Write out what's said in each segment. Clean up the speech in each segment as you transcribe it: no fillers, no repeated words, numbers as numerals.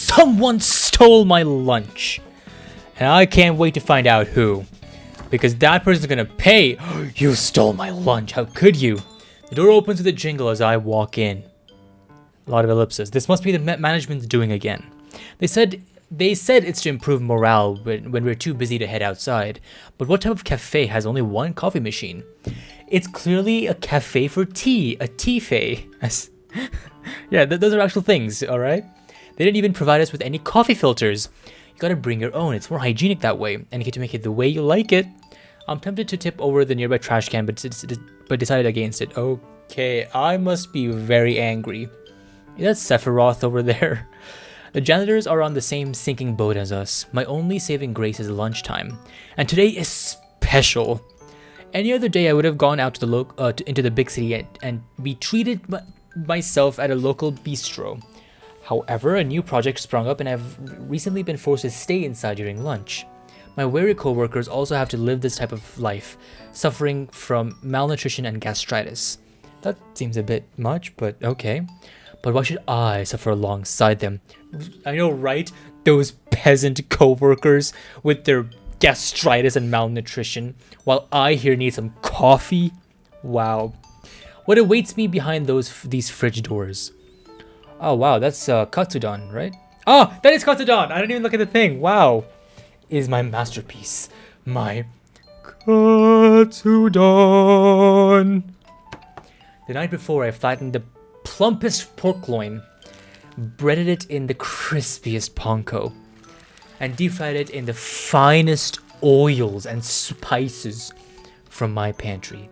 Someone stole my lunch. And I can't wait to find out who. Because that person's gonna pay. You stole my lunch. How could you? The door opens with a jingle as I walk in. A lot of ellipses. This must be the management's doing again. They said it's to improve morale when we're too busy to head outside. But what type of cafe has only one coffee machine? It's clearly a cafe for tea. A tea-fay. Yeah, those are actual things, alright? They didn't even provide us with any coffee filters. You gotta bring your own. It's more hygienic that way. And you get to make it the way you like it. I'm tempted to tip over the nearby trash can, but decided against it. Okay, I must be very angry. That's Sephiroth over there. The janitors are on the same sinking boat as us. My only saving grace is lunchtime. And today is special. Any other day I would have gone out to into the big city and be treated myself at a local bistro. However, a new project sprung up and I've recently been forced to stay inside during lunch. My weary co-workers also have to live this type of life, suffering from malnutrition and gastritis. That seems a bit much, but okay. But why should I suffer alongside them? I know, right? Those peasant co-workers with their gastritis and malnutrition, while I here need some coffee? Wow. What awaits me behind these fridge doors? Oh wow, that's katsudon, right? Oh, that is katsudon! I didn't even look at the thing. Wow. Is my masterpiece. My katsudon. The night before, I flattened the plumpest pork loin, breaded it in the crispiest panko, and deep fried it in the finest oils and spices from my pantry.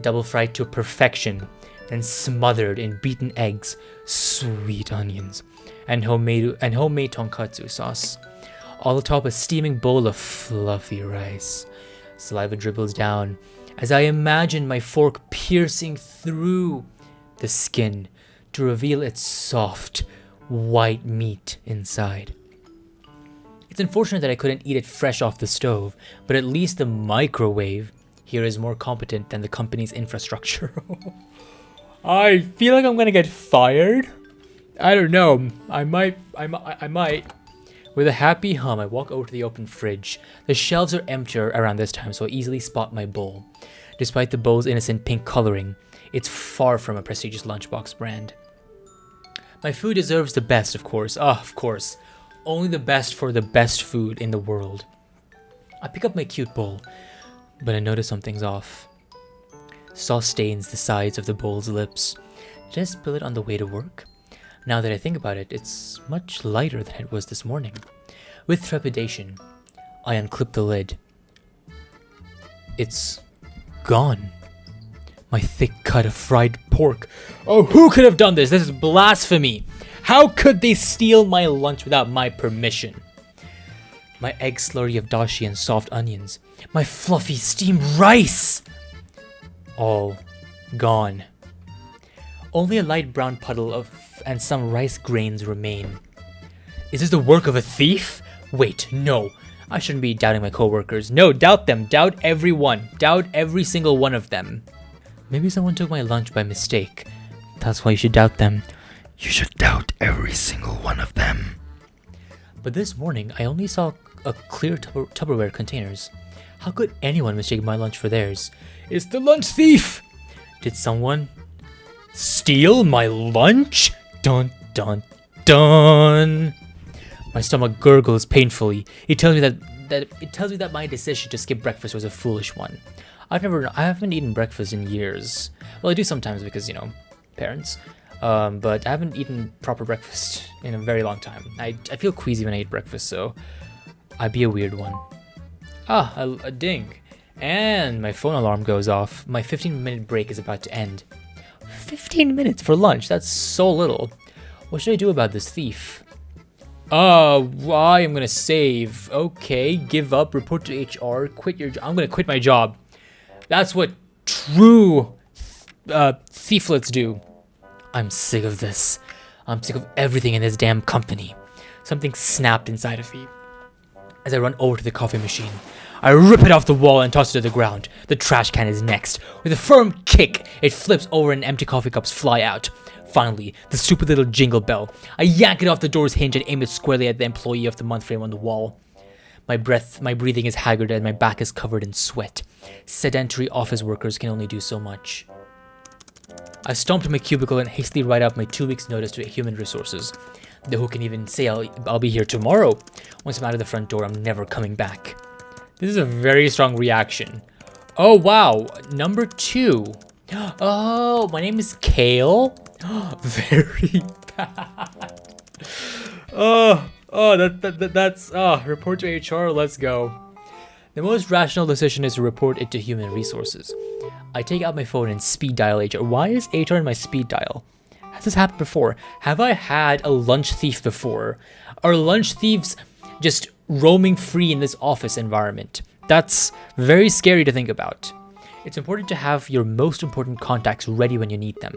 Double fried to perfection, then smothered in beaten eggs, sweet onions, and homemade tonkatsu sauce. All atop a steaming bowl of fluffy rice. Saliva dribbles down as I imagine my fork piercing through the skin to reveal its soft, white meat inside. It's unfortunate that I couldn't eat it fresh off the stove, but at least the microwave here is more competent than the company's infrastructure. I feel like I'm gonna get fired. I don't know. I might. With a happy hum, I walk over to the open fridge. The shelves are emptier around this time, so I easily spot my bowl. Despite the bowl's innocent pink coloring, it's far from a prestigious lunchbox brand. My food deserves the best, of course. Of course. Only the best for the best food in the world. I pick up my cute bowl, but I notice something's off. Sauce stains the sides of the bowl's lips. Did I spill it on the way to work? Now that I think about it, it's much lighter than it was this morning. With trepidation, I unclip the lid. It's gone. My thick cut of fried pork. Oh, who could have done this? This is blasphemy. How could they steal my lunch without my permission? My egg slurry of dashi and soft onions. My fluffy steamed rice. All gone. Only a light brown puddle and some rice grains remain. Is this the work of a thief? Wait, no. I shouldn't be doubting my coworkers. No, doubt them. Doubt everyone. Doubt every single one of them. Maybe someone took my lunch by mistake. That's why you should doubt them. You should doubt every single one of them. But this morning, I only saw a clear Tupperware containers. How could anyone mistake my lunch for theirs? It's the lunch thief! Did someone steal my lunch? Dun dun dun! My stomach gurgles painfully. It tells me that my decision to skip breakfast was a foolish one. I haven't eaten breakfast in years. Well, I do sometimes because, parents. But I haven't eaten proper breakfast in a very long time. I feel queasy when I eat breakfast, so I'd be a weird one. A ding. And my phone alarm goes off. My 15-minute break is about to end. 15 minutes for lunch? That's so little. What should I do about this thief? I am gonna save. Okay, give up, report to HR, quit your job. I'm gonna quit my job. That's what true thieflets do. I'm sick of this. I'm sick of everything in this damn company. Something snapped inside of me. As I run over to the coffee machine, I rip it off the wall and toss it to the ground. The trash can is next. With a firm kick, it flips over and empty coffee cups fly out. Finally, the stupid little jingle bell. I yank it off the door's hinge and aim it squarely at the employee of the month frame on the wall. My breathing is haggard and my back is covered in sweat. Sedentary office workers can only do so much. I stomp to my cubicle and hastily write out my 2 weeks notice to human resources. The who can even say I'll be here tomorrow. Once I'm out of the front door, I'm never coming back. This is a very strong reaction. Oh, wow. Number 2. Oh, my name is Kale. Very bad. That's report to HR. Let's go. The most rational decision is to report it to human resources. I take out my phone and speed dial HR. Why is HR in my speed dial? Has this happened before? Have I had a lunch thief before? Are lunch thieves just roaming free in this office environment? That's very scary to think about. It's important to have your most important contacts ready when you need them.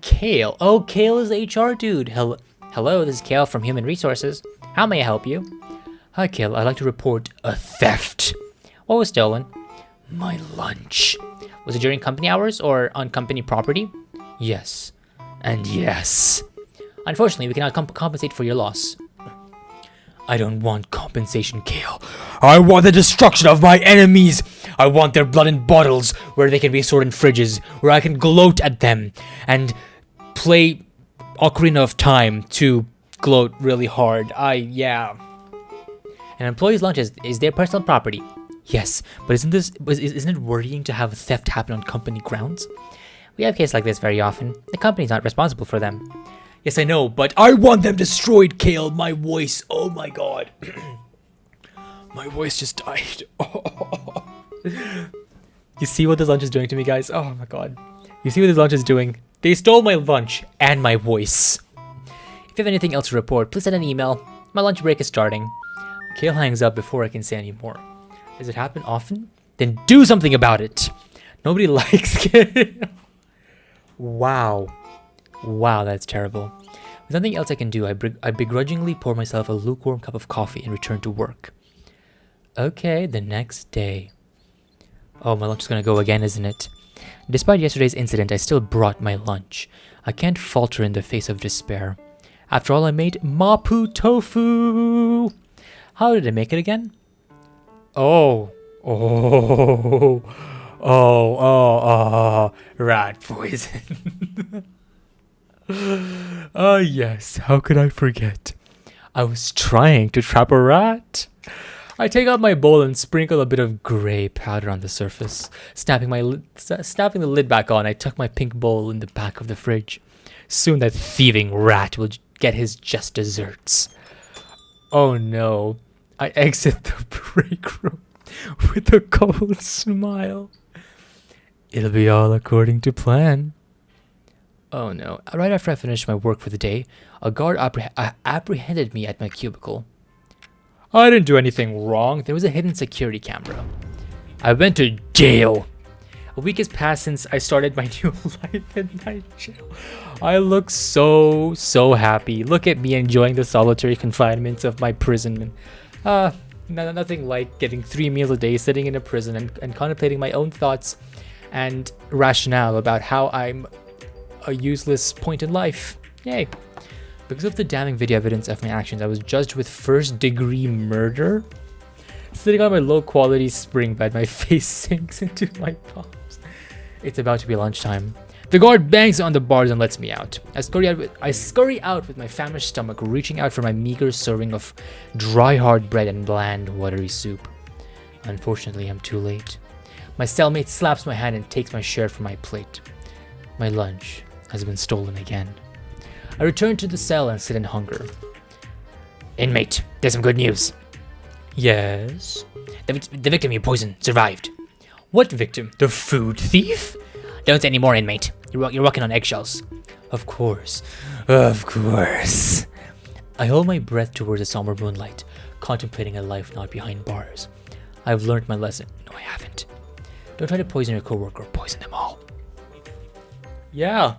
Kale. Oh, Kale is the HR dude. Hello, this is Kale from Human Resources. How may I help you? Hi, Kale. I'd like to report a theft. What was stolen? My lunch. Was it during company hours or on company property? Yes. And yes. Unfortunately, we cannot compensate for your loss. I don't want compensation, Kale. I want the destruction of my enemies. I want their blood in bottles where they can be stored in fridges, where I can gloat at them and play Ocarina of Time to gloat really hard. Yeah. An employee's lunch is their personal property. Yes, but isn't it worrying to have theft happen on company grounds? We have cases like this very often. The company's not responsible for them. Yes, I know, but I want them destroyed, Kale. My voice. Oh my god. My voice just died. You see what this lunch is doing to me, guys? Oh my god. You see what this lunch is doing? They stole my lunch and my voice. If you have anything else to report, please send an email. My lunch break is starting. Kale hangs up before I can say any more. Does it happen often? Then do something about it. Nobody likes Kale. Wow. Wow, that's terrible. With nothing else I can do, I begrudgingly pour myself a lukewarm cup of coffee and return to work. Okay, the next day. Oh, my lunch is gonna go again, isn't it? Despite yesterday's incident, I still brought my lunch. I can't falter in the face of despair. After all, I made mapo tofu. How did I make it again? Rat poison. Oh yes, how could I forget? I was trying to trap a rat. I take out my bowl and sprinkle a bit of gray powder on the surface. Snapping the lid back on, I tuck my pink bowl in the back of the fridge. Soon that thieving rat will get his just desserts. Oh no. I exit the break room with a cold smile. It'll be all according to plan. Oh no. Right after I finished my work for the day, a guard apprehended me at my cubicle. I didn't do anything wrong. There was a hidden security camera. I went to jail. A week has passed since I started my new life in night jail. I look so happy. Look at me enjoying the solitary confinement of my prison. Nothing like getting 3 meals a day, sitting in a prison and contemplating my own thoughts and rationale about how I'm a useless point in life. Yay. Because of the damning video evidence of my actions, I was judged with first-degree murder. Sitting on my low-quality spring bed, my face sinks into my palms. It's about to be lunchtime. The guard bangs on the bars and lets me out. I scurry out with my famished stomach, reaching out for my meager serving of dry hard bread and bland, watery soup. Unfortunately, I'm too late. My cellmate slaps my hand and takes my share from my plate. My lunch has been stolen again. I return to the cell and sit in hunger. Inmate, there's some good news. Yes? The victim you poisoned survived. What victim? The food thief? Don't say any more, inmate. You're walking on eggshells. Of course. Of course. I hold my breath towards the somber moonlight, contemplating a life not behind bars. I've learned my lesson. No, I haven't. Don't try to poison your coworker. Poison them all. Yeah.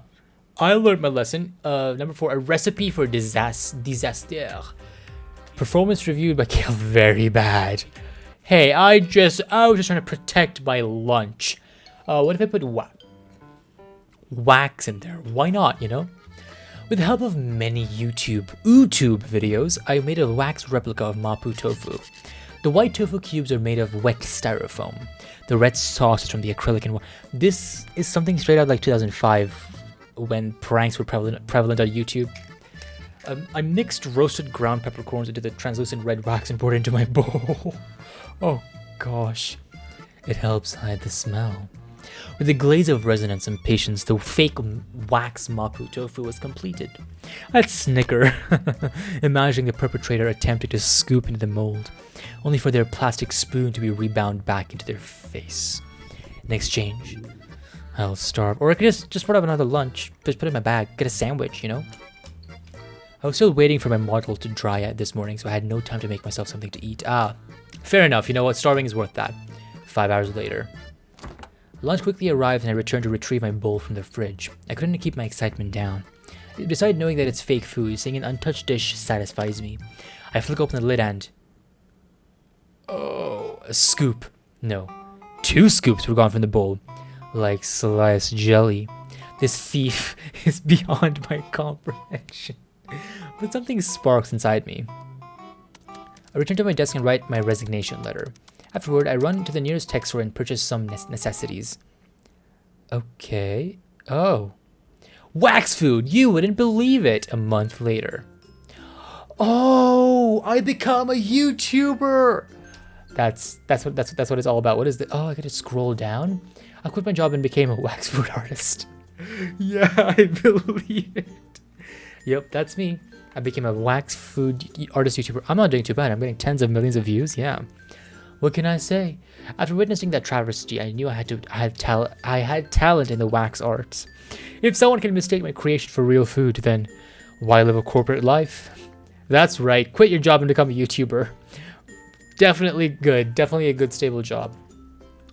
I learned my lesson. Number 4, a recipe for disaster. Performance reviewed by Kale, very bad. Hey, I was just trying to protect my lunch. What if I put wax in there? Why not, you know? With the help of many YouTube videos, I made a wax replica of Mapo tofu. The white tofu cubes are made of wet styrofoam. The red sauce is from the acrylic and this is something straight out like 2005 when pranks were prevalent on YouTube. I mixed roasted ground peppercorns into the translucent red wax and poured it into my bowl. Oh gosh, it helps hide the smell. With a glaze of resonance and patience, the fake wax Mapo tofu was completed. I'd snicker, imagining the perpetrator attempting to scoop into the mold, only for their plastic spoon to be rebound back into their face. In exchange, I'll starve. Or I could just put up another lunch, just put it in my bag, get a sandwich, you know? I was still waiting for my model to dry out this morning, so I had no time to make myself something to eat. Fair enough, you know what, starving is worth that. 5 hours later. Lunch quickly arrived and I returned to retrieve my bowl from the fridge. I couldn't keep my excitement down. Besides knowing that it's fake food, seeing an untouched dish satisfies me. I flick open the lid and... oh, a scoop. No, 2 scoops were gone from the bowl. Like sliced jelly. This thief is beyond my comprehension. But something sparks inside me. I return to my desk and write my resignation letter. Afterward, I run to the nearest tech store and purchase some necessities. Okay. Oh. Wax food! You wouldn't believe it! A month later. Oh! I become a YouTuber! That's what it's all about. What is the... oh, I gotta scroll down? I quit my job and became a wax food artist. Yeah, I believe it. Yep, that's me. I became a wax food artist YouTuber. I'm not doing too bad. I'm getting tens of millions of views. Yeah. What can I say? After witnessing that travesty, I knew I had talent in the wax arts. If someone can mistake my creation for real food, then why live a corporate life? That's right. Quit your job and become a YouTuber. Definitely good. Definitely a good stable job.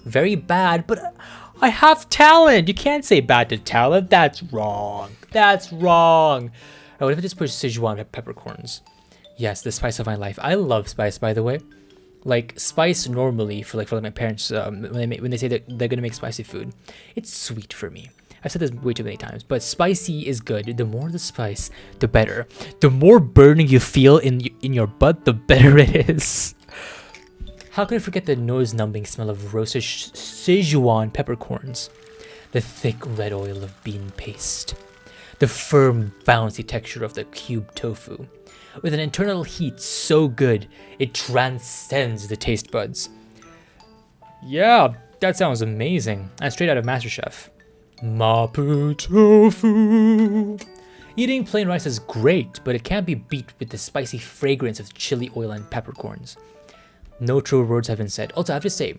Very bad, but I have talent. You can't say bad to talent. That's wrong. That's wrong. What if I just put Sichuan peppercorns? Yes, the spice of my life. I love spice, by the way. Like spice normally for my parents when they say that they're gonna make spicy food, it's sweet for me. I've said this way too many times, but spicy is good. The more the spice, the better. The more burning you feel in your butt, the better it is. How could I forget the nose-numbing smell of roasted Sichuan peppercorns? The thick red oil of bean paste. The firm, bouncy texture of the cube tofu. With an internal heat so good, it transcends the taste buds. Yeah, that sounds amazing. And straight out of MasterChef. Mapo tofu. Eating plain rice is great, but it can't be beat with the spicy fragrance of chili oil and peppercorns. No true words have been said. Also, I have to say,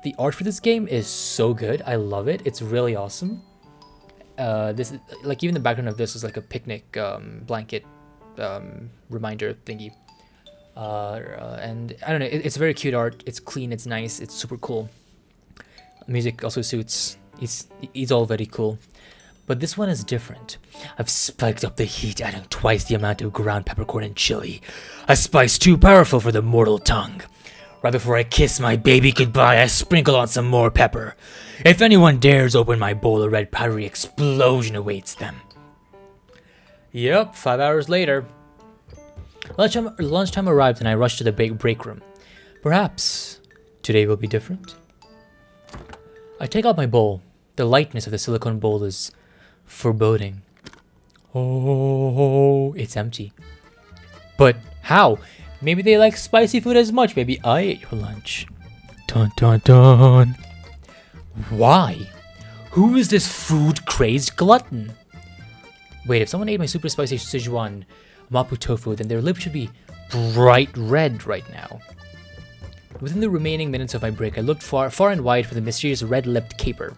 the art for this game is so good. I love it. It's really awesome. This, like, even the background of this is like a picnic blanket reminder thingy. And I don't know, it's very cute art. It's clean, it's nice, it's super cool. Music also suits. It's all very cool. But this one is different. I've spiked up the heat, adding twice the amount of ground peppercorn and chili. A spice too powerful for the mortal tongue. Right before I kiss my baby goodbye, I sprinkle on some more pepper. If anyone dares open my bowl, a red powdery explosion awaits them. Yep, 5 hours later. Lunchtime arrived and I rushed to the break room. Perhaps today will be different. I take out my bowl. The lightness of the silicone bowl is foreboding. Oh, it's empty. But how? Maybe they like spicy food as much. Maybe I ate your lunch. Dun dun dun. Why? Who is this food-crazed glutton? Wait, if someone ate my super spicy Sichuan Mapo tofu, then their lips should be bright red right now. Within the remaining minutes of my break, I looked far and wide for the mysterious red-lipped caper,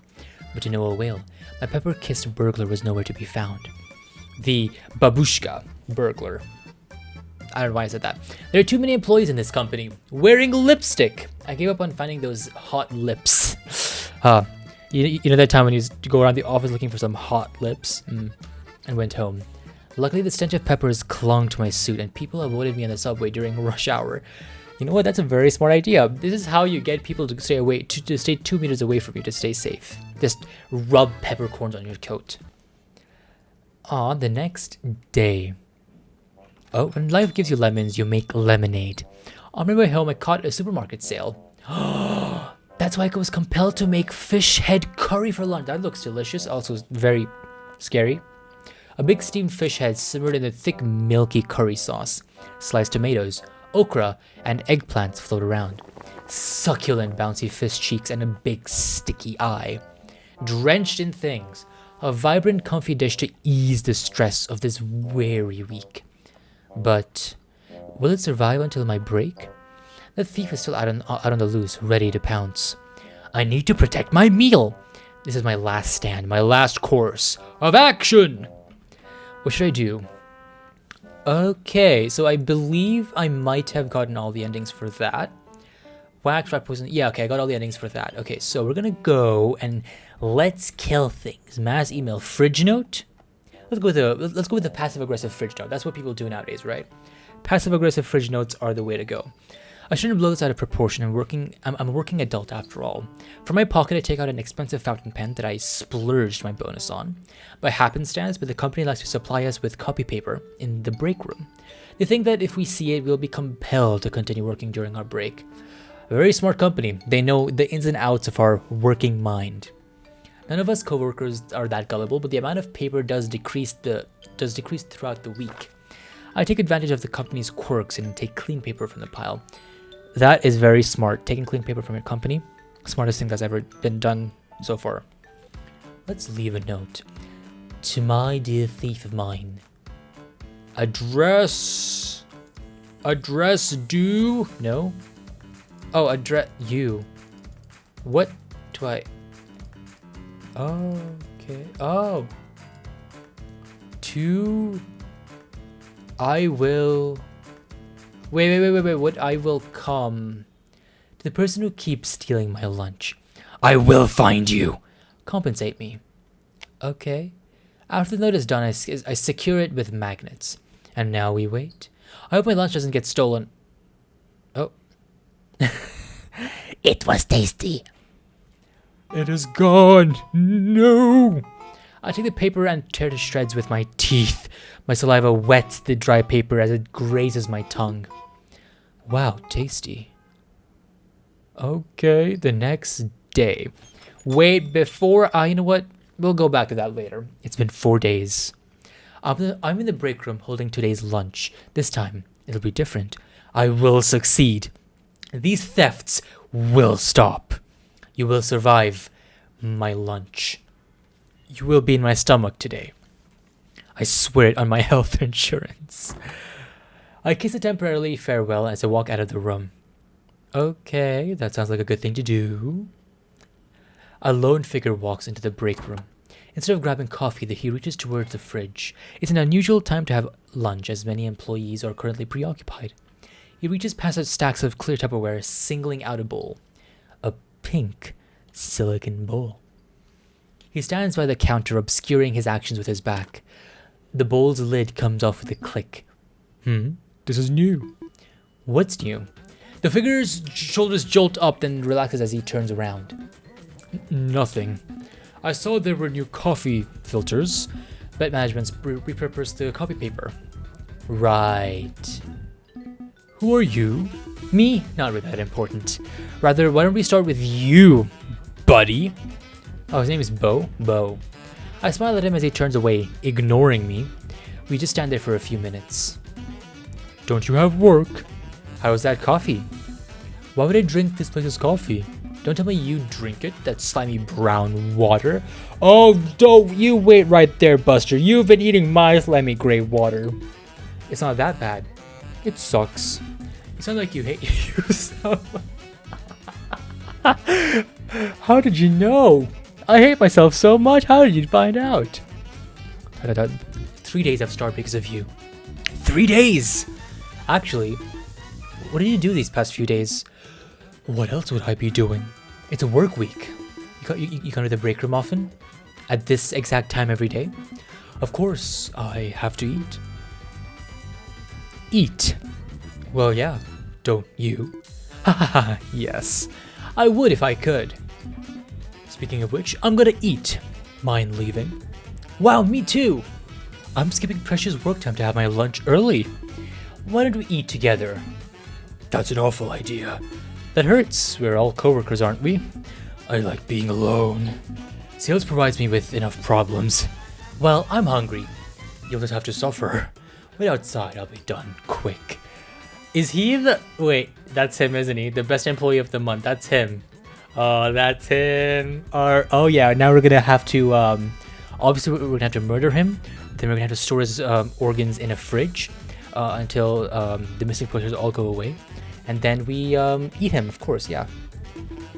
but to no avail. My pepper-kissed burglar was nowhere to be found. The babushka burglar. I don't know why I said that. There are too many employees in this company wearing lipstick. I gave up on finding those hot lips. You know that time when you go around the office looking for some hot lips? And went home. Luckily, the stench of peppers clung to my suit, and people avoided me on the subway during rush hour. You know what? That's a very smart idea. This is how you get people to stay away, to stay 2 meters away from you to stay safe. Just rub peppercorns on your coat. The next day. Oh, when life gives you lemons, you make lemonade. On my way home, I caught a supermarket sale. That's why I was compelled to make fish head curry for lunch. That looks delicious. Also very scary. A big steamed fish head simmered in a thick, milky curry sauce. Sliced tomatoes, okra, and eggplants float around. Succulent, bouncy fish cheeks and a big, sticky eye. Drenched in things. A vibrant, comfy dish to ease the stress of this weary week. But will it survive until my break? The thief is still out on the loose, ready to pounce. I need to protect my meal. This is my last stand, my last course of action. What should I do? Okay, so I believe I might have gotten all the endings for that. Wax, rat poison. Yeah, okay, I got all the endings for that. Okay, so we're gonna go and let's kill things. Mass email, fridge note. Let's go with the passive aggressive fridge note. That's what people do nowadays, right? Passive aggressive fridge notes are the way to go. I shouldn't blow this out of proportion. I'm a working adult after all. From my pocket, I take out an expensive fountain pen that I splurged my bonus on. By happenstance, but the company likes to supply us with copy paper in the break room. They think that if we see it, we'll be compelled to continue working during our break. A very smart company. They know the ins and outs of our working mind. None of us coworkers are that gullible, but the amount of paper does decrease throughout the week. I take advantage of the company's quirks and take clean paper from the pile. That is very smart. Taking clean paper from your company, smartest thing that's ever been done so far. Let's leave a note. To my dear thief of mine. Address due? No. Oh, address you. What do I? Okay. Oh. To. I will. Wait. What? I will come. To the person who keeps stealing my lunch. I will find you. Compensate me. Okay. After the note is done, I secure it with magnets. And now we wait. I hope my lunch doesn't get stolen. Oh. It was tasty. It is gone. No. I take the paper and tear to shreds with my teeth. My saliva wets the dry paper as it grazes my tongue. Wow, tasty. Okay, the next day. Wait, before you know what? We'll go back to that later. It's been 4 days. I'm in the break room holding today's lunch. This time, it'll be different. I will succeed. These thefts will stop. You will survive my lunch. You will be in my stomach today. I swear it on my health insurance. I kiss it temporarily farewell as I walk out of the room. Okay, that sounds like a good thing to do. A lone figure walks into the break room. Instead of grabbing coffee, he reaches towards the fridge. It's an unusual time to have lunch, as many employees are currently preoccupied. He reaches past the stacks of clear Tupperware, singling out a bowl. A pink silicon bowl. He stands by the counter, obscuring his actions with his back. The bowl's lid comes off with a click. This is new. What's new? The figure's shoulders jolt up, then relaxes as he turns around. Nothing. I saw there were new coffee filters. Bet management's repurposed the copy paper. Right. Who are you? Me? Not really that important. Rather, why don't we start with you, buddy? Oh, his name is Bo? Bo. I smile at him as he turns away, ignoring me. We just stand there for a few minutes. Don't you have work? How's that coffee? Why would I drink this place's coffee? Don't tell me you drink it, that slimy brown water. Oh, don't you wait right there, Buster. You've been eating my slimy gray water. It's not that bad. It sucks. You sound like you hate yourself. How did you know? I hate myself so much. How did you find out? 3 days I've starved because of you. 3 days! Actually, what did you do these past few days? What else would I be doing? It's a work week. You come to the break room often? At this exact time every day? Of course, I have to eat. Eat? Well, yeah. don't you? Hahaha, yes. I would if I could. Speaking of which, I'm gonna eat. Mind leaving? Wow, me too! I'm skipping precious work time to have my lunch early. Why don't we eat together? That's an awful idea. That hurts. We're all coworkers, aren't we? I like being alone. Sales provides me with enough problems. Well, I'm hungry. You'll just have to suffer. Wait outside, I'll be done quick. Is he the... Wait, that's him, isn't he? The best employee of the month. That's him. Oh, that's him. Oh yeah, now we're gonna have to... Obviously, we're gonna have to murder him. Then we're gonna have to store his organs in a fridge until the missing posters all go away. And then we eat him, of course, yeah.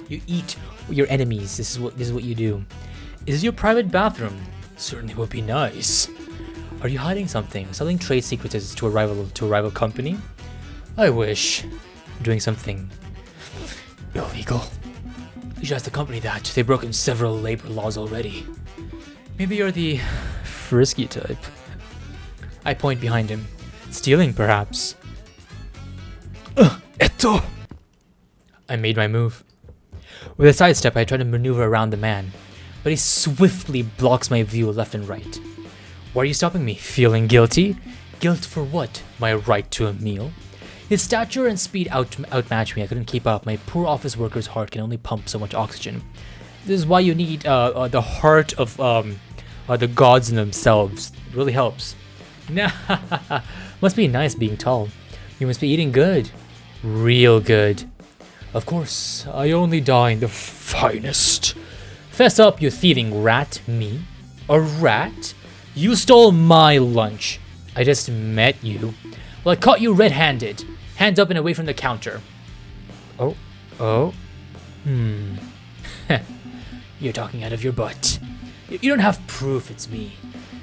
You eat your enemies. This is what you do. Is this your private bathroom? Certainly would be nice. Are you hiding something? Selling trade secrets to a rival company? I wish. Doing something illegal. You should ask the company that. They've broken several labor laws already. Maybe you're the frisky type. I point behind him. Stealing, perhaps. Eto! I made my move. With a sidestep, I try to maneuver around the man, but he swiftly blocks my view left and right. Why are you stopping me? Feeling guilty? Guilt for what? My right to a meal? His stature and speed outmatched me. I couldn't keep up. My poor office worker's heart can only pump so much oxygen. This is why you need the heart of the gods themselves. It really helps. Nah, must be nice being tall. You must be eating good. Real good. Of course, I only dine the finest. Fess up, you thieving rat. Me? A rat? You stole my lunch. I just met you. Well, I caught you red-handed. Hands up and away from the counter. Oh. You're talking out of your butt. You don't have proof it's me.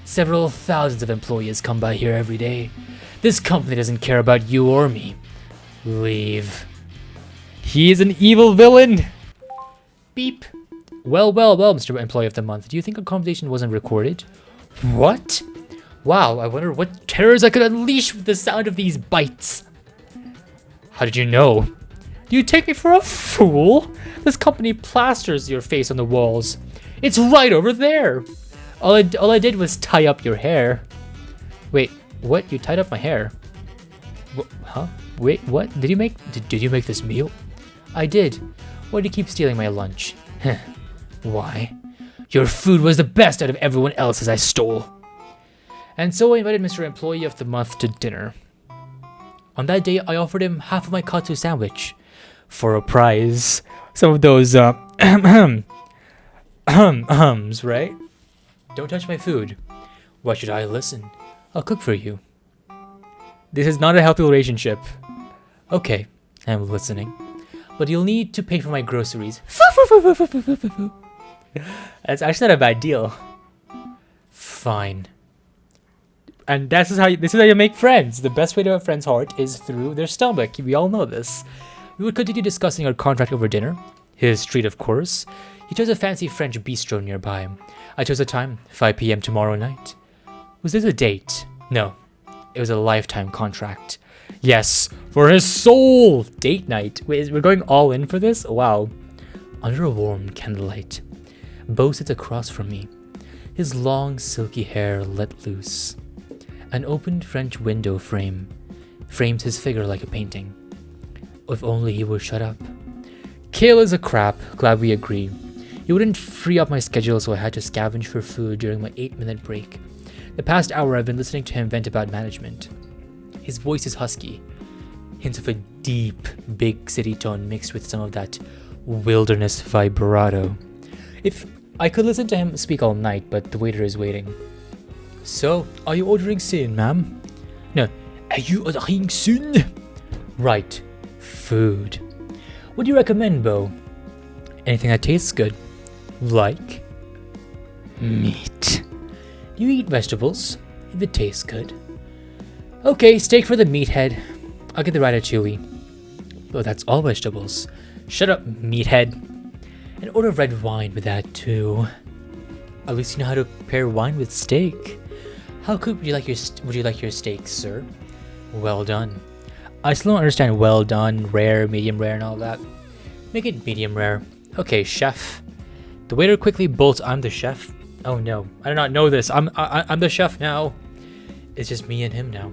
Several thousands of employees come by here every day. This company doesn't care about you or me. Leave. He is an evil villain. Beep. Well, Mr. Employee of the Month. Do you think a conversation wasn't recorded? What? Wow, I wonder what terrors I could unleash with the sound of these bites. How did you know? Do you take me for a fool? This company plasters your face on the walls. It's right over there. All I did was tie up your hair. Wait, what? You tied up my hair? Huh? Wait, what? Did you make this meal? I did. Why do you keep stealing my lunch? Why? Your food was the best out of everyone else's I stole. And so I invited Mr. Employee of the Month to dinner. On that day, I offered him half of my katsu sandwich for a prize. Some of those ums, right? Don't touch my food. Why should I listen? I'll cook for you. This is not a healthy relationship. Okay, I'm listening. But you'll need to pay for my groceries. That's actually not a bad deal. Fine. And this is how you make friends. The best way to have a friend's heart is through their stomach. We all know this. We would continue discussing our contract over dinner. His treat, of course. He chose a fancy French bistro nearby. I chose a time, 5 p.m. tomorrow night. Was this a date? No. It was a lifetime contract. Yes, for his soul! Date night. Wait, we're going all in for this? Wow. Under a warm candlelight, Beau sits across from me. His long, silky hair let loose. An opened French window frame frames his figure like a painting. If only he would shut up. Kale is a crap, glad we agree. He wouldn't free up my schedule, so I had to scavenge for food during my 8-minute break. The past hour I've been listening to him vent about management. His voice is husky, hints of a deep, big city tone mixed with some of that wilderness vibrato. If I could listen to him speak all night, but the waiter is waiting. So, are you ordering soon, ma'am? No, are you ordering soon? Right, food. What do you recommend, Beau? Anything that tastes good. Like? Meat. Do you eat vegetables? If it tastes good. Okay, steak for the meathead. I'll get the ratatouille. Oh, that's all vegetables. Shut up, meathead. And order red wine with that too. At least you know how to pair wine with steak. How cooked would you like your steak, sir? Well done. I still don't understand well done, rare, medium rare, and all that. Make it medium rare. Okay, chef. The waiter quickly bolts. I'm the chef. Oh no, I do not know this. I'm the chef now. It's just me and him now.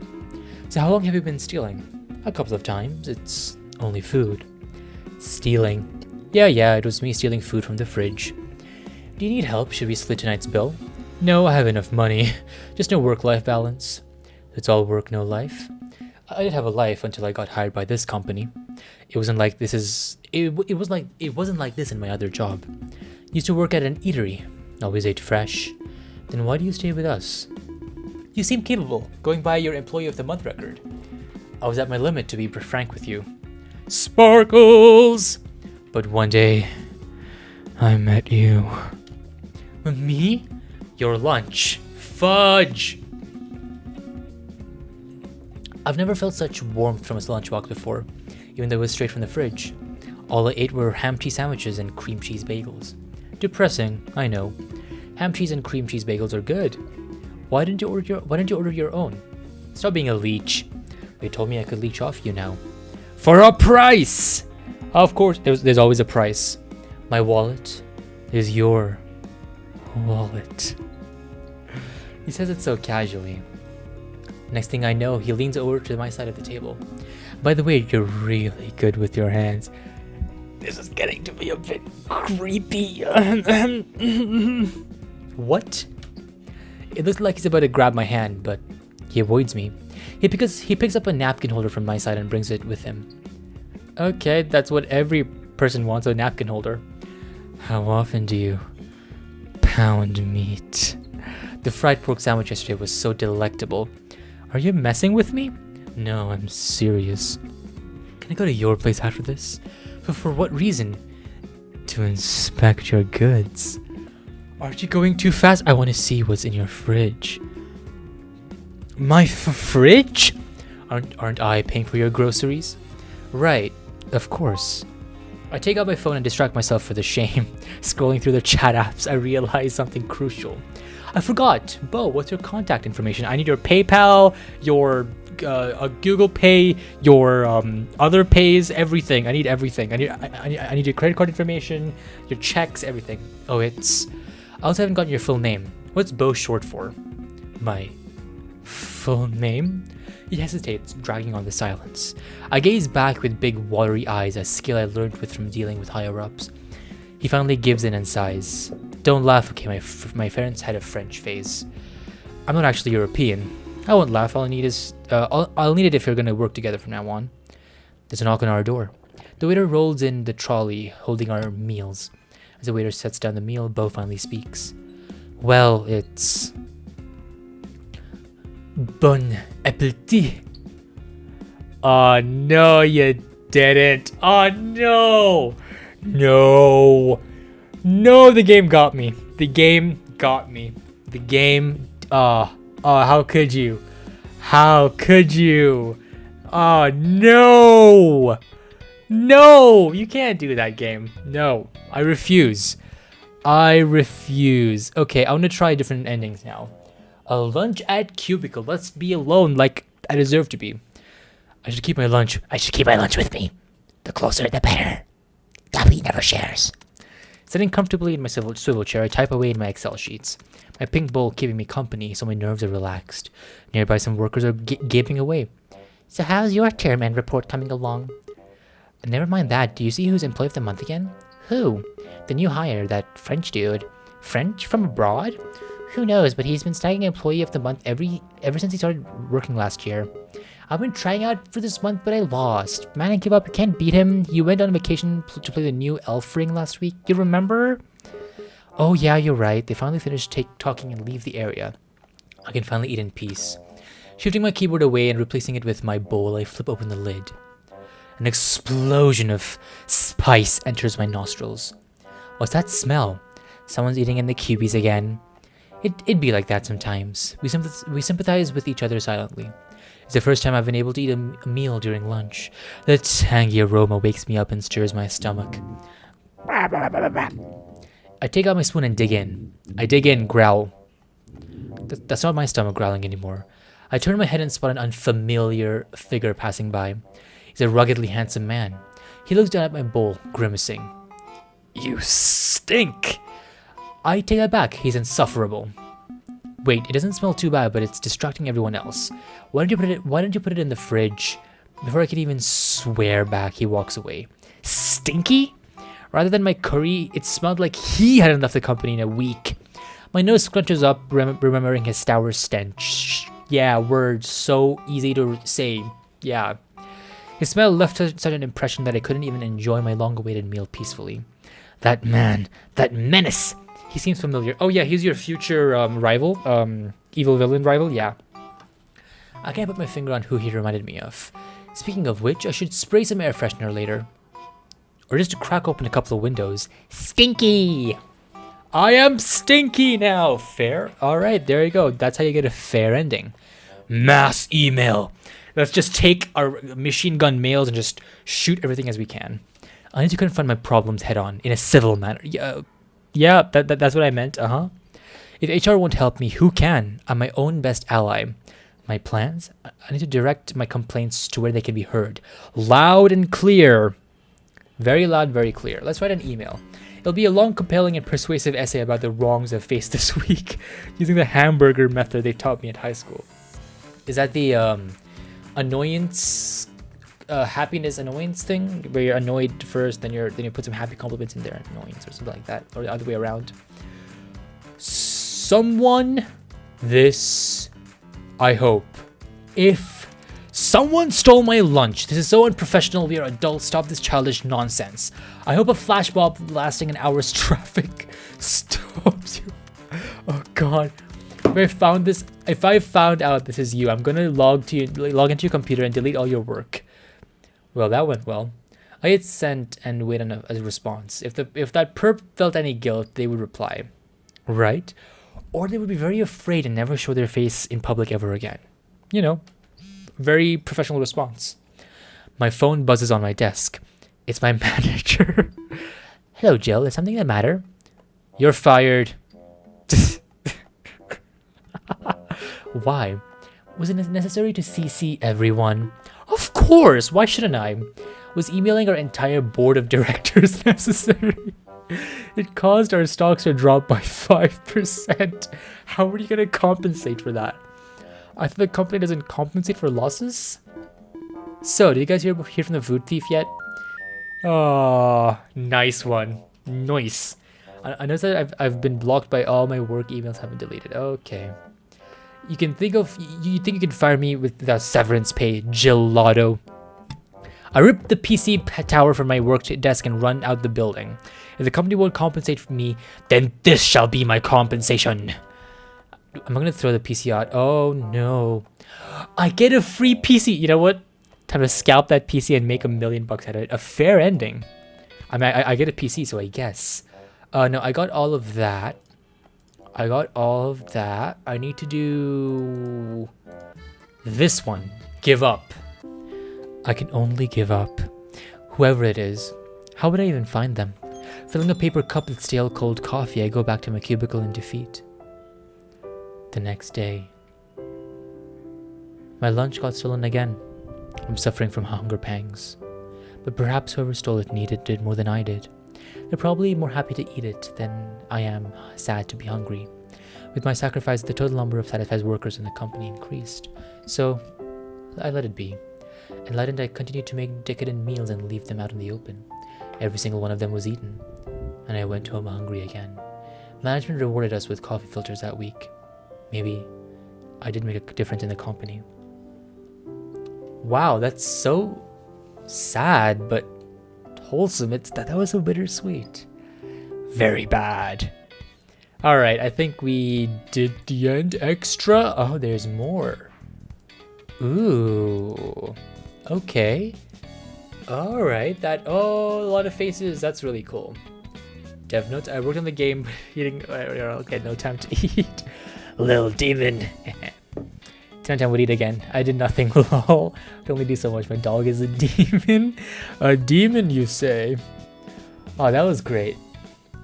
So how long have you been stealing? A couple of times. It's only food. Stealing. Yeah, it was me stealing food from the fridge. Do you need help? Should we split tonight's bill? No, I have enough money. Just no work-life balance. It's all work, no life. I did have a life until I got hired by this company. It wasn't like this is. It wasn't like this in my other job. Used to work at an eatery. Always ate fresh. Then why do you stay with us? You seem capable, going by your Employee of the Month record. I was at my limit, to be frank with you. Sparkles! But one day, I met you. Me? Your lunch. Fudge! I've never felt such warmth from a lunchbox before, even though it was straight from the fridge. All I ate were ham cheese sandwiches and cream cheese bagels. Depressing, I know. Ham cheese and cream cheese bagels are good. Why didn't you order your own? Stop being a leech. They told me I could leech off you now. For a price! Of course, there's always a price. My wallet is your wallet. He says it so casually. Next thing I know, he leans over to my side of the table. By the way, you're really good with your hands. This is getting to be a bit creepy. What? It looks like he's about to grab my hand, but he avoids me. He picks up a napkin holder from my side and brings it with him. Okay, that's what every person wants, a napkin holder. How often do you pound meat? The fried pork sandwich yesterday was so delectable. Are you messing with me? No, I'm serious. Can I go to your place after this? For what reason? To inspect your goods. Aren't you going too fast? I want to see what's in your fridge. My fridge? Aren't I paying for your groceries? Right, of course. I take out my phone and distract myself for the shame. Scrolling through the chat apps, I realize something crucial. I forgot. Bo, what's your contact information? I need your PayPal, your Google Pay, your other pays, everything. I need everything. I need your credit card information, your checks, everything. Oh, I also haven't gotten your full name. What's Bo short for? My full name? He hesitates, dragging on the silence. I gaze back with big watery eyes, a skill I learned from dealing with higher-ups. He finally gives in and sighs. Don't laugh, okay, my parents had a French phase. I'm not actually European. I won't laugh, all I need is, I'll need it if you're gonna work together from now on. There's a knock on our door. The waiter rolls in the trolley, holding our meals. As the waiter sets down the meal, Bo finally speaks. Well, it's... Bon appetit. Oh, no, you didn't. Oh, no. No, the game got me. The game got me. The game... how could you? How could you? Oh, no. No, you can't do that game. No, I refuse. Okay, I want to try different endings now. A lunch at cubicle. Let's be alone like I deserve to be. I should keep my lunch with me. The closer, the better. Guppy never shares. Sitting comfortably in my swivel chair, I type away in my Excel sheets. My pink bowl keeping me company, so my nerves are relaxed. Nearby, some workers are gaping away. So how's your term end report coming along? Never mind that. Do you see who's Employee of the Month again? Who? The new hire, that French dude. French from abroad? Who knows, but he's been snagging Employee of the Month ever since he started working last year. I've been trying out for this month, but I lost. Man, I give up. I can't beat him. He went on vacation to play the new elf ring last week. You remember? Oh yeah, you're right. They finally finished talking and leave the area. I can finally eat in peace. Shifting my keyboard away and replacing it with my bowl, I flip open the lid. An explosion of spice enters my nostrils. What's that smell? Someone's eating in the cubies again. It'd be like that sometimes. We sympathize with each other silently. It's the first time I've been able to eat a meal during lunch. The tangy aroma wakes me up and stirs my stomach. I take out my spoon and dig in. I dig in, growl. That's not my stomach growling anymore. I turned my head and spotted an unfamiliar figure passing by. He's a ruggedly handsome man. He looks down at my bowl, grimacing. You stink! I take that back. He's insufferable. Wait, it doesn't smell too bad, but it's distracting everyone else. Why don't you put it in the fridge? Before I could even swear back, he walks away. Stinky? Rather than my curry, it smelled like he hadn't left the company in a week. My nose scrunches up, remembering his sour stench. Yeah, words so easy to say. Yeah. His smell left such an impression that I couldn't even enjoy my long-awaited meal peacefully. That man, that menace. He seems familiar. Oh yeah, he's your future rival, evil villain rival. Yeah. I can't put my finger on who he reminded me of. Speaking of which, I should spray some air freshener later. Or just to crack open a couple of windows. Stinky! I am stinky now! Fair? Alright, there you go. That's how you get a fair ending. Mass email. Let's just take our machine gun mails and just shoot everything as we can. I need to confront my problems head on, in a civil manner. Yeah, that's what I meant, If HR won't help me, who can? I'm my own best ally. My plans? I need to direct my complaints to where they can be heard. Loud and clear. Very loud, very clear. Let's write an email. It'll be a long, compelling, and persuasive essay about the wrongs I've faced this week, using the hamburger method they taught me at high school. Is that the annoyance, happiness annoyance thing, where you're annoyed first, then you put some happy compliments in there, annoyance or something like that, or the other way around? Someone, this, I hope. If someone stole my lunch, this is so unprofessional. We are adults. Stop this childish nonsense. I hope a flashbulb lasting an hour's traffic stops you. Oh God. If I found out this is you, I'm gonna log into your computer and delete all your work. Well, that went well. I hit send and wait on a response. If that perp felt any guilt, they would reply, right? Or they would be very afraid and never show their face in public ever again. You know, very professional response. My phone buzzes on my desk. It's my manager. Hello, Jill. Is something the matter? You're fired. Why? Was it necessary to CC everyone? Of course! Why shouldn't I? Was emailing our entire board of directors necessary? It caused our stocks to drop by 5%. How are you going to compensate for that? I thought the company doesn't compensate for losses? So, did you guys hear from the food thief yet? Oh, nice one. Nice. I noticed that I've been blocked by all my work emails haven't deleted. Okay. You think you can fire me without severance pay, gelato. I ripped the PC tower from my work desk and run out the building. If the company won't compensate for me, then this shall be my compensation. I'm gonna throw the PC out. Oh no. I get a free PC. You know what? Time to scalp that PC and make $1 million out of it. A fair ending. I mean, I get a PC, so I guess. No, I got all of that. I need to do this one. Give up. I can only give up. Whoever it is. How would I even find them? Filling a paper cup with stale cold coffee, I go back to my cubicle in defeat. The next day. My lunch got stolen again. I'm suffering from hunger pangs. But perhaps whoever stole it did more than I did. They're probably more happy to eat it than I am sad to be hungry. With my sacrifice, the total number of satisfied workers in the company increased. So, I let it be. Enlightened, I continued to make decadent meals and leave them out in the open. Every single one of them was eaten. And I went home hungry again. Management rewarded us with coffee filters that week. Maybe I did make a difference in the company. Wow, that's so sad, but wholesome. That was so bittersweet. Very bad. Alright, I think we did the end extra. Oh, there's more. Ooh. Okay. Alright, a lot of faces. That's really cool. Dev notes, I worked on the game eating. Okay, no time to eat. Little demon. Time would eat again. I did nothing. Lol. I can only do so much. My dog is a demon. A demon, you say? Oh, that was great.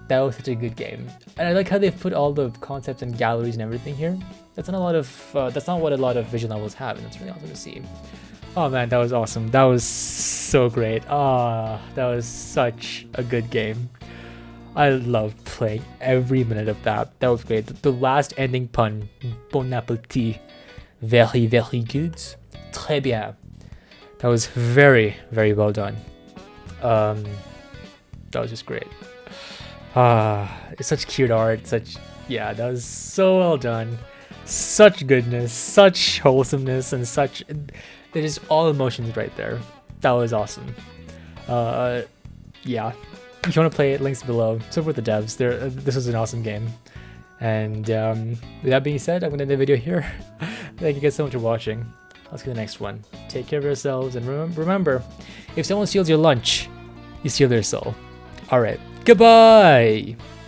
That was such a good game. And I like how they've put all the concepts and galleries and everything here. That's not a lot of that's not what a lot of visual novels have, and it's really awesome to see. Oh man, that was awesome. That was so great. Ah, that was such a good game. I loved playing every minute of that. That was great. The last ending pun, bon appétit, very very good, très bien. That was very very well done. That was just great. It's such cute art. Yeah, that was so well done. Such goodness, such wholesomeness, and such. It is all emotions right there. That was awesome. Yeah. If you want to play it, links below. Support the devs. This was an awesome game. And with that being said, I'm going to end the video here. Thank you guys so much for watching. Let's get to the next one. Take care of yourselves, and remember, if someone steals your lunch, you steal their soul. Alright, goodbye!